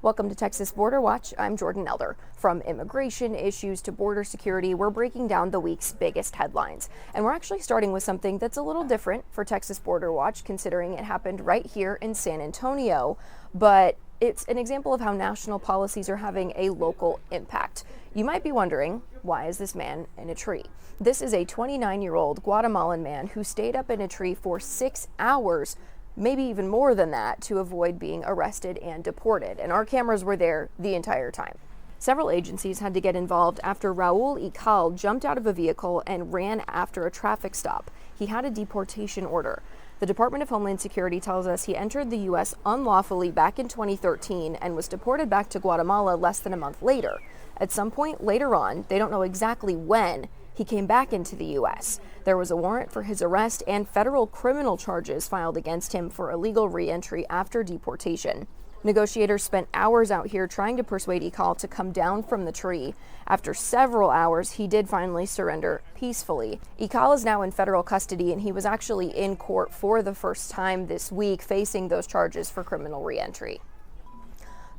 Welcome to Texas Border Watch. I'm Jordan Elder. From immigration issues to border security, we're breaking down the week's biggest headlines. And we're actually starting with something that's a little different for Texas Border Watch, considering it happened right here in San Antonio. But it's an example of how national policies are having a local impact. You might be wondering, why is this man in a tree? This is a 29-year-old Guatemalan man who stayed up in a tree for 6 hours, maybe even more than that, to avoid being arrested and deported. And our cameras were there the entire time. Several agencies had to get involved after Raul Ical jumped out of a vehicle and ran after a traffic stop. He had a deportation order. The Department of Homeland Security tells us he entered the U.S. unlawfully back in 2013 and was deported back to Guatemala less than a month later. At some point later on, they don't know exactly when, he came back into the U.S. There was a warrant for his arrest and federal criminal charges filed against him for illegal re-entry after deportation. Negotiators spent hours out here trying to persuade Ical to come down from the tree. After several hours, he did finally surrender peacefully. Ical is now in federal custody, and he was actually in court for the first time this week, facing those charges for criminal re-entry.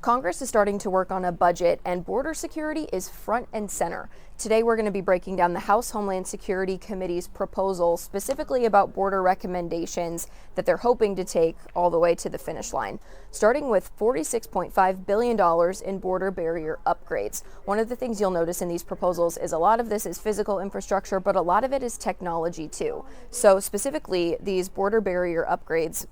Congress is starting to work on a budget, and border security is front and center. Today, we're going to be breaking down the House Homeland Security Committee's proposal, specifically about border recommendations that they're hoping to take all the way to the finish line, starting with $46.5 billion in border barrier upgrades. One of the things you'll notice in these proposals is a lot of this is physical infrastructure, but a lot of it is technology too. So specifically, these border barrier upgrades,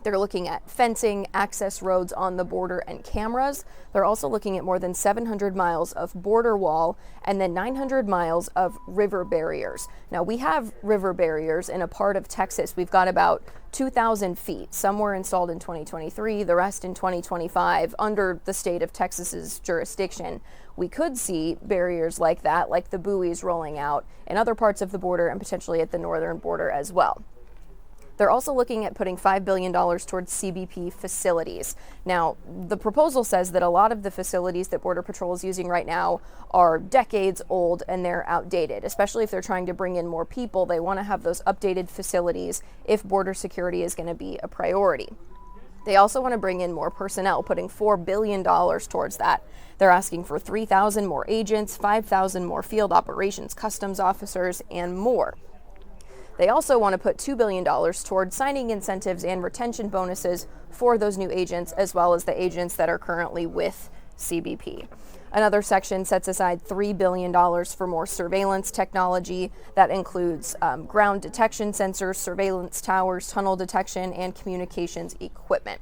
they're looking at fencing, access roads on the border, and cameras. They're also looking at more than 700 miles of border wall and then 900 miles of river barriers. Now, we have river barriers in a part of Texas. We've got about 2,000 feet. Some were installed in 2023, the rest in 2025, under the state of Texas's jurisdiction. We could see barriers like that, like the buoys rolling out in other parts of the border and potentially at the northern border as well. They're also looking at putting $5 billion towards CBP facilities. Now, the proposal says that a lot of the facilities that Border Patrol is using right now are decades old and they're outdated, especially if they're trying to bring in more people. They want to have those updated facilities if border security is going to be a priority. They also want to bring in more personnel, putting $4 billion towards that. They're asking for 3,000 more agents, 5,000 more field operations customs officers, and more. They also want to put $2 billion towards signing incentives and retention bonuses for those new agents, as well as the agents that are currently with CBP. Another section sets aside $3 billion for more surveillance technology. That includes ground detection sensors, surveillance towers, tunnel detection, and communications equipment.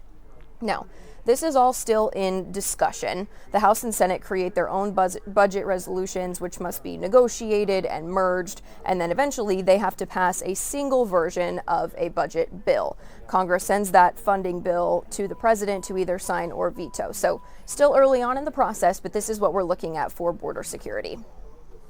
Now, this is all still in discussion. The House and Senate create their own budget resolutions, which must be negotiated and merged, and then eventually they have to pass a single version of a budget bill. Congress sends that funding bill to the president to either sign or veto. So still early on in the process, but this is what we're looking at for border security.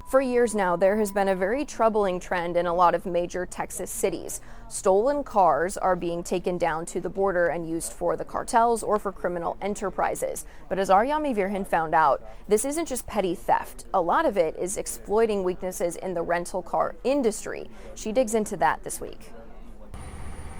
For years now, there has been a very troubling trend in a lot of major Texas cities. Stolen cars are being taken down to the border and used for the cartels or for criminal enterprises. But as Aryami Virhan found out, this isn't just petty theft. A lot of it is exploiting weaknesses in the rental car industry. She digs into that this week.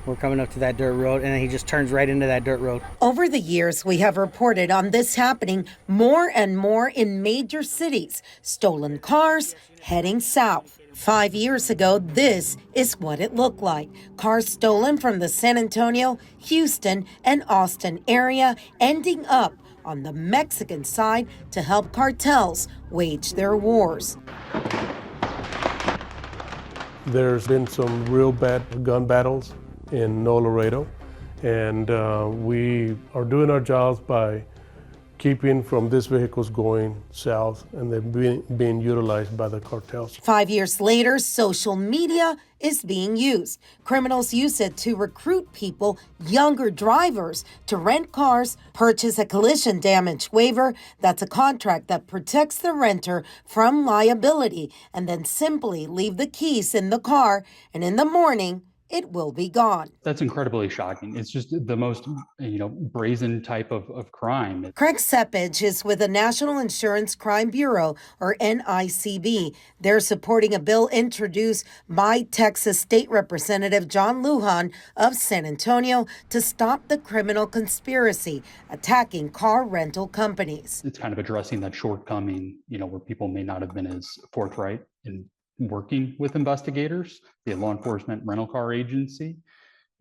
We're coming up to that dirt road, and he just turns right into that dirt road. Over the years, we have reported on this happening more and more in major cities. Stolen cars heading south. 5 years ago, this is what it looked like. Cars stolen from the San Antonio, Houston, and Austin area, ending up on the Mexican side to help cartels wage their wars. There's been some real bad gun battles in No Laredo, and we are doing our jobs by keeping from these vehicles going south and then being utilized by the cartels. 5 years later, social media is being used. Criminals use it to recruit people, younger drivers, to rent cars, purchase a collision damage waiver. That's a contract that protects the renter from liability, and then simply leave the keys in the car, and in the morning, it will be gone. That's incredibly shocking. It's just the most, brazen type of crime. Craig Sepich is with the National Insurance Crime Bureau, or NICB. They're supporting a bill introduced by Texas State Representative John Lujan of San Antonio to stop the criminal conspiracy attacking car rental companies. It's kind of addressing that shortcoming, where people may not have been as forthright in working with investigators, the law enforcement rental car agency,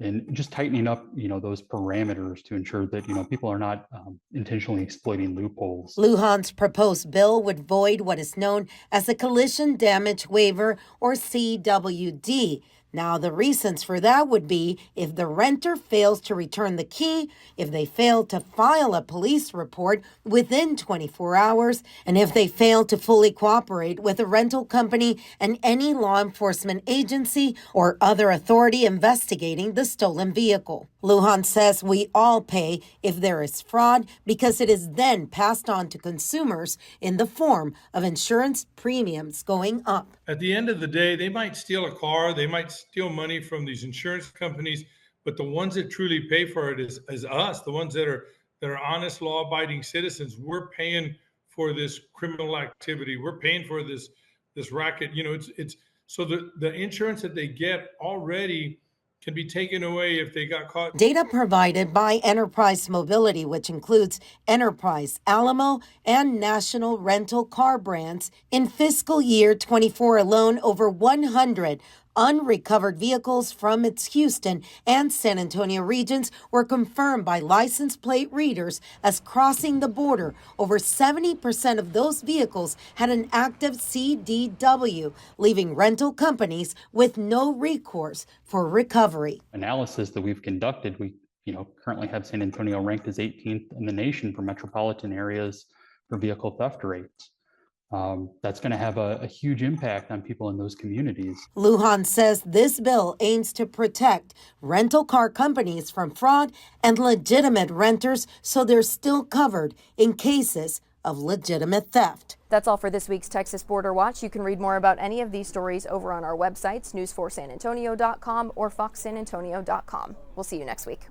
and just tightening up, those parameters to ensure that, people are not intentionally exploiting loopholes. Lujan's proposed bill would void what is known as a collision damage waiver, or CWD. Now, the reasons for that would be if the renter fails to return the key, if they fail to file a police report within 24 hours, and if they fail to fully cooperate with a rental company and any law enforcement agency or other authority investigating the stolen vehicle. Lujan says we all pay if there is fraud because it is then passed on to consumers in the form of insurance premiums going up. At the end of the day, they might steal a car, they might steal money from these insurance companies, but the ones that truly pay for it is us, the ones that are honest, law-abiding citizens. We're paying for this criminal activity. We're paying for this racket. It's so the insurance that they get already can be taken away if they got caught. Data provided by Enterprise Mobility, which includes Enterprise, Alamo, and National Rental Car Brands, in fiscal year 24 alone, over 100 unrecovered vehicles from its Houston and San Antonio regions were confirmed by license plate readers as crossing the border. Over 70% of those vehicles had an active CDW, leaving rental companies with no recourse for recovery. Analysis that we've conducted, we currently have San Antonio ranked as 18th in the nation for metropolitan areas for vehicle theft rates. That's going to have a huge impact on people in those communities. Lujan says this bill aims to protect rental car companies from fraud and legitimate renters so they're still covered in cases of legitimate theft. That's all for this week's Texas Border Watch. You can read more about any of these stories over on our websites, news4sanantonio.com or foxsanantonio.com. We'll see you next week.